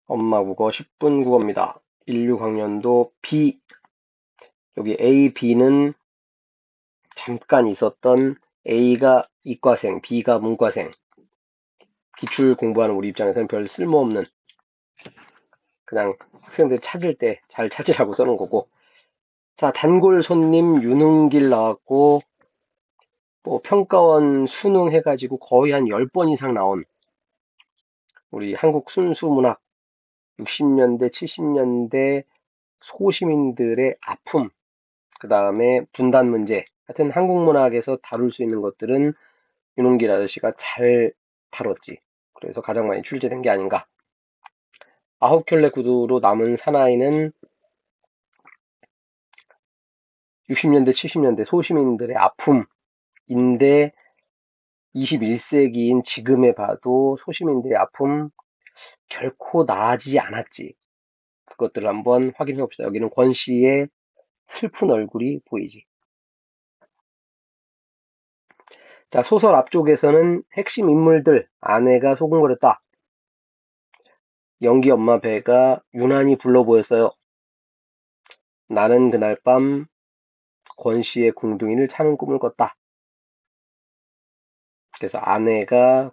엄마 국어 10분 국어입니다. 16학년도 B. 여기 A, B는 잠깐 있었던 A가 이과생, B가 문과생. 기출 공부하는 우리 입장에서는 별 쓸모없는 그냥 학생들 찾을 때 잘 찾으라고 써놓은 거고. 자, 단골 손님 윤은길 나왔고 뭐 평가원 수능 해가지고 거의 한 10번 이상 나온 우리 한국 순수문학 60년대, 70년대 소시민들의 아픔, 그 다음에 분단 문제. 하여튼 한국 문학에서 다룰 수 있는 것들은 윤홍길 아저씨가 잘 다뤘지. 그래서 가장 많이 출제된 게 아닌가. 아홉 켤레 구두로 남은 사나이는 60년대, 70년대 소시민들의 아픔인데 21세기인 지금에 봐도 소시민들의 아픔 결코 나아지지 않았지. 그것들을 한번 확인해 봅시다. 여기는 권 씨의 슬픈 얼굴이 보이지. 자, 소설 앞쪽에서는 핵심 인물들, 아내가 소곤거렸다. 연기 엄마 배가 유난히 불러 보였어요. 나는 그날 밤 권 씨의 궁둥이를 차는 꿈을 꿨다. 그래서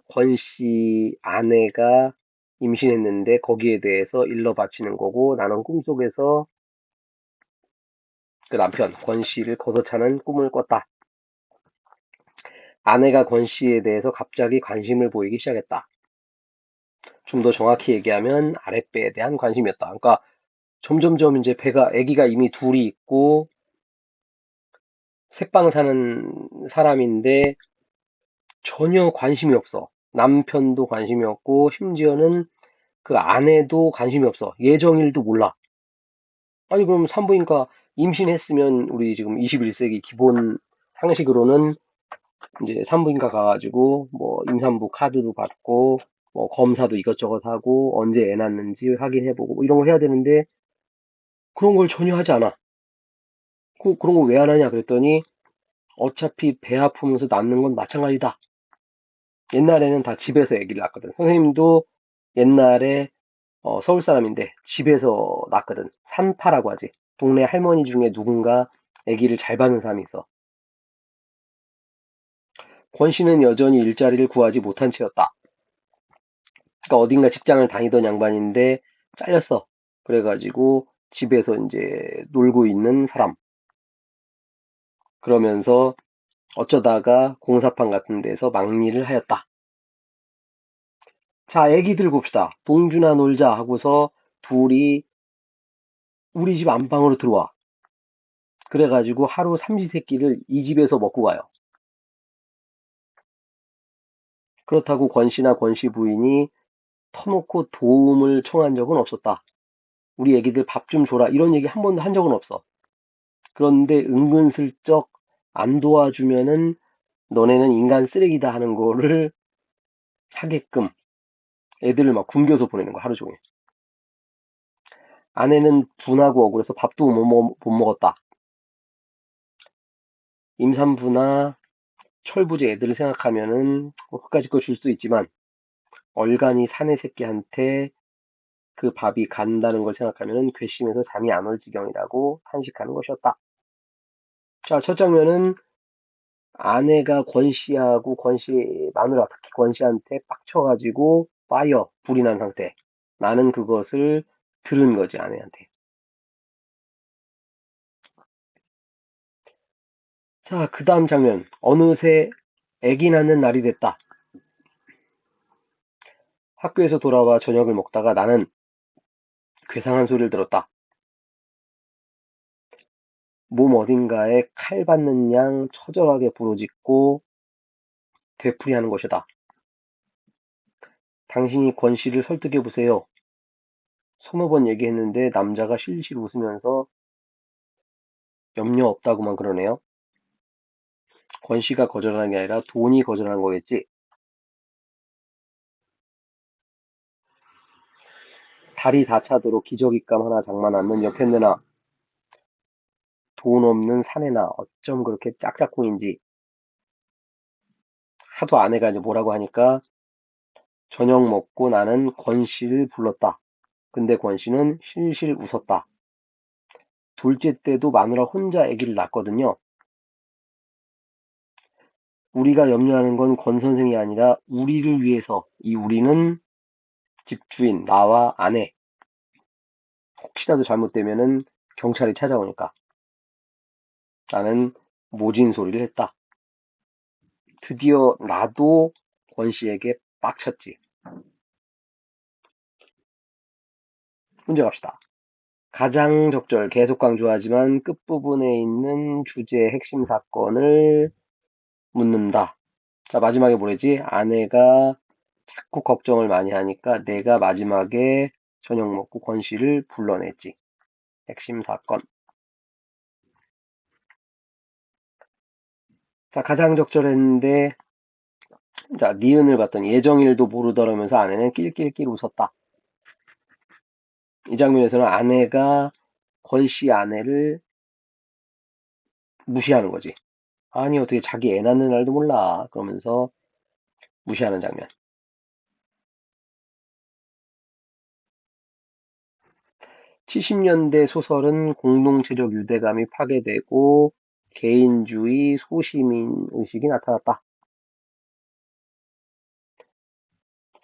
권 씨 아내가 임신했는데 거기에 대해서 일러 바치는 거고 나는 꿈속에서 그 남편 권 씨를 걷어차는 꿈을 꿨다. 아내가 권 씨에 대해서 갑자기 관심을 보이기 시작했다. 좀 더 정확히 얘기하면 아랫배에 대한 관심이었다. 그러니까 점점점 이제 아기가 이미 둘이 있고 새빵 사는 사람인데 전혀 관심이 없어. 남편도 관심이 없고 심지어는 그 아내도 관심이 없어. 예정일도 몰라. 아니 그럼 산부인과 임신했으면 우리 지금 21세기 기본 상식으로는 이제 산부인과 가가지고 뭐 임산부 카드도 받고 뭐 검사도 이것저것 하고 언제 애 낳는지 확인해보고 뭐 이런 거 해야 되는데 그런 걸 전혀 하지 않아. 그런 거 왜 안 하냐 그랬더니 어차피 배 아프면서 낳는 건 마찬가지다. 옛날에는 다 집에서 아기를 낳거든. 선생님도 옛날에 서울 사람인데 집에서 낳거든. 산파라고 하지. 동네 할머니 중에 누군가 아기를 잘 받는 사람이 있어. 권 씨는 여전히 일자리를 구하지 못한 채였다. 그러니까 어딘가 직장을 다니던 양반인데 잘렸어. 그래가지고 집에서 이제 놀고 있는 사람. 그러면서 어쩌다가 공사판 같은 데서 막일을 하였다. 자, 애기들 봅시다. 동준아 놀자 하고서 둘이 우리 집 안방으로 들어와. 그래가지고 하루 삼시세끼를 이 집에서 먹고 가요. 그렇다고 권 씨나 권 씨 부인이 터놓고 도움을 청한 적은 없었다. 우리 애기들 밥 좀 줘라. 이런 얘기 한 번도 한 적은 없어. 그런데 은근슬쩍 안 도와주면은 너네는 인간 쓰레기다 하는 거를 하게끔 애들을 막 굶겨서 보내는 거 하루 종일. 아내는 분하고 억울해서 밥도 못 먹었다. 임산부나 철부지 애들을 생각하면은 뭐 그까짓 거 줄 수도 있지만 얼간이 사내 새끼한테 그 밥이 간다는 걸 생각하면은 괘씸해서 잠이 안 올 지경이라고 탄식하는 것이었다. 자, 첫 장면은 아내가 권 씨하고 권 씨 마누라 특히 권 씨한테 빡쳐가지고 불이 난 상태. 나는 그것을 들은 거지 아내한테. 자, 그 다음 장면. 어느새 아기 낳는 날이 됐다. 학교에서 돌아와 저녁을 먹다가 나는 괴상한 소리를 들었다. 몸 어딘가에 칼 받는 양 처절하게 부르짖고 되풀이하는 것이다. 당신이 권 씨를 설득해 보세요. 서너 번 얘기했는데 남자가 실실 웃으면서 염려 없다고만 그러네요. 권 씨가 거절하는 게 아니라 돈이 거절한 거겠지. 다리 다 차도록 기저귀감 하나 장만 않는 역했느나 돈 없는 사내나 어쩜 그렇게 짝짝꿍인지 하도 아내가 이제 뭐라고 하니까 저녁 먹고 나는 권 씨를 불렀다. 근데 권 씨는 실실 웃었다. 둘째 때도 마누라 혼자 아기를 낳거든요. 우리가 염려하는 건 권 선생이 아니라 우리를 위해서, 이 우리는 집주인, 나와 아내. 혹시라도 잘못되면은 경찰이 찾아오니까. 나는 모진 소리를 했다. 드디어 나도 권 씨에게 빡쳤지. 문제 갑시다. 가장 적절, 계속 강조하지만 끝부분에 있는 주제의 핵심 사건을 묻는다. 자, 마지막에 뭐랬지? 아내가 자꾸 걱정을 많이 하니까 내가 마지막에 저녁 먹고 권 씨를 불러냈지. 핵심 사건. 자, 가장 적절했는데, 자, 니은을 봤더니 예정일도 모르더라면서 아내는 낄낄낄 웃었다. 이 장면에서는 아내가 권 씨 아내를 무시하는 거지. 아니, 어떻게 자기 애 낳는 날도 몰라. 그러면서 무시하는 장면. 70년대 소설은 공동체적 유대감이 파괴되고 개인주의, 소시민 의식이 나타났다.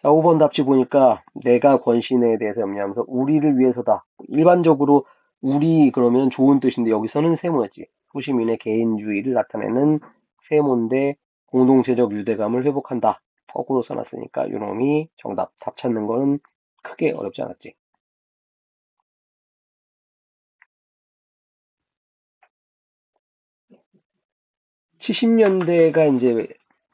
자, 5번 답지 보니까 내가 권신에 대해서 염려하면서 우리를 위해서다. 일반적으로 우리 그러면 좋은 뜻인데 여기서는 세모였지. 소시민의 개인주의를 나타내는 세모인데 공동체적 유대감을 회복한다. 거꾸로 써놨으니까 요놈이 정답. 답 찾는 거는 크게 어렵지 않았지. 70년대가 이제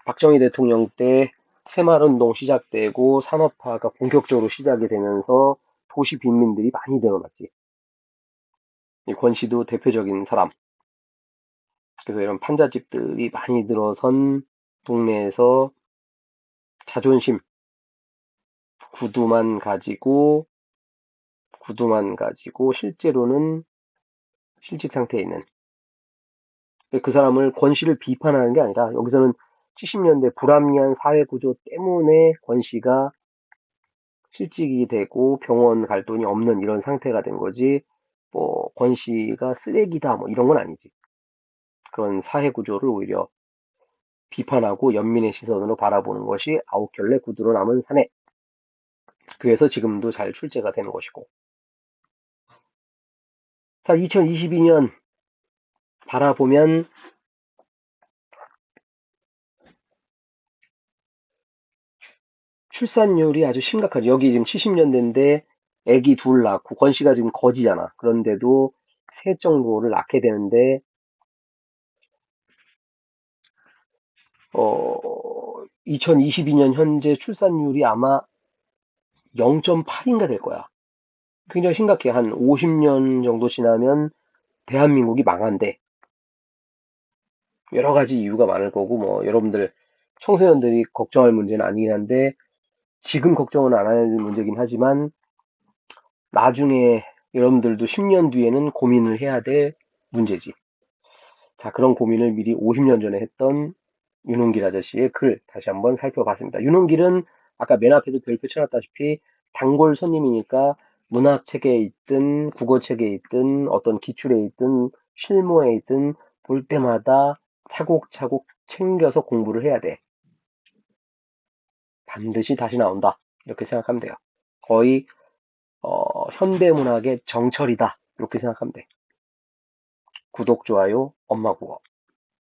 박정희 대통령 때 새마을운동 시작되고 산업화가 본격적으로 시작이 되면서 도시 빈민들이 많이 늘어났지. 권 씨도 대표적인 사람. 그래서 이런 판잣집들이 많이 늘어선 동네에서 자존심, 구두만 가지고 실제로는 실직 상태에 있는 그 사람을 권 씨를 비판하는 게 아니라 여기서는 70년대 불합리한 사회 구조 때문에 권 씨가 실직이 되고 병원 갈 돈이 없는 이런 상태가 된 거지. 뭐 권 씨가 쓰레기다 뭐 이런 건 아니지. 그런 사회 구조를 오히려 비판하고 연민의 시선으로 바라보는 것이 아홉 켤레 구두로 남은 사내. 그래서 지금도 잘 출제가 되는 것이고. 자, 2022년 바라보면 출산율이 아주 심각하죠. 여기 지금 70년대인데 애기 둘 낳고 권 씨가 지금 거지잖아. 그런데도 셋 정도를 낳게 되는데 2022년 현재 출산율이 아마 0.8인가 될 거야. 굉장히 심각해. 한 50년 정도 지나면 대한민국이 망한대. 여러 가지 이유가 많을 거고, 뭐, 여러분들, 청소년들이 걱정할 문제는 아니긴 한데, 지금 걱정은 안 할 문제긴 하지만, 나중에 여러분들도 10년 뒤에는 고민을 해야 될 문제지. 자, 그런 고민을 미리 50년 전에 했던 윤홍길 아저씨의 글 다시 한번 살펴봤습니다. 윤홍길은 아까 맨 앞에도 별표 쳐놨다시피 단골 손님이니까 문학책에 있든 국어책에 있든 어떤 기출에 있든 실무에 있든 볼 때마다 차곡차곡 챙겨서 공부를 해야 돼. 반드시 다시 나온다. 이렇게 생각하면 돼요. 거의 현대문학의 정철이다. 이렇게 생각하면 돼. 구독, 좋아요, 엄마 국어.